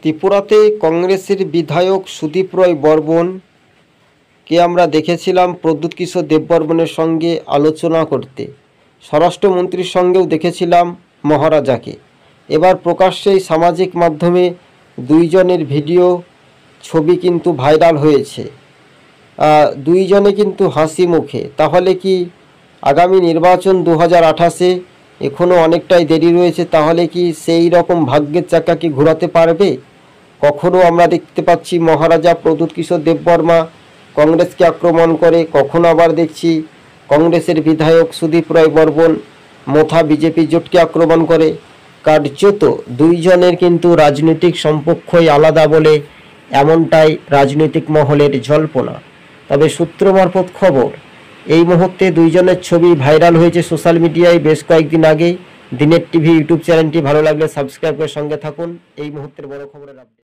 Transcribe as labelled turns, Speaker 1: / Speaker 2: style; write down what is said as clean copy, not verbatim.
Speaker 1: ত্রিপুরাতে কংগ্রেসের বিধায়ক সুদীপ রায় বর্মনকে আমরা দেখেছিলাম প্রদ্যুৎ কিশোর দেববর্মনের সঙ্গে আলোচনা করতে। স্বরাষ্ট্রমন্ত্রীর সঙ্গেও দেখেছিলাম মহারাজাকে। এবার প্রকাশ্যেই সামাজিক মাধ্যমে দুইজনের ভিডিও ছবি কিন্তু ভাইরাল হয়েছে। দুইজনে কিন্তু হাসি মুখে। তাহলে কি আগামী নির্বাচন 2028-এ এখনও অনেকটাই দেরি রয়েছে, তাহলে কি সেই রকম ভাগ্যের চাকা কি ঘোরাতে পারবে? কখনও আমরা দেখতে পাচ্ছি মহারাজা প্রদ্যুৎ কিশোর দেববর্মা কংগ্রেসকে আক্রমণ করে, কখনো আবার দেখছি কংগ্রেসের বিধায়ক সুদীপ রায় বর্মন মোথা বিজেপি জোটকে আক্রমণ করে। কার্যত দুইজনের কিন্তু রাজনৈতিক সম্পর্কই আলাদা বলে এমনটাই রাজনৈতিক মহলের জল্পনা। তবে সূত্র মারফত খবর, এই মুহূর্তে দুইজনের ছবি ভাইরাল হয়েছে সোশ্যাল মিডিয়ায় বেশ কয়েকদিন আগেই। দিনের টিভি ইউটিউব চ্যানেলটি ভালো লাগলে সাবস্ক্রাইব করে সঙ্গে থাকুন এই মুহূর্তের বড় খবরের আপডেট।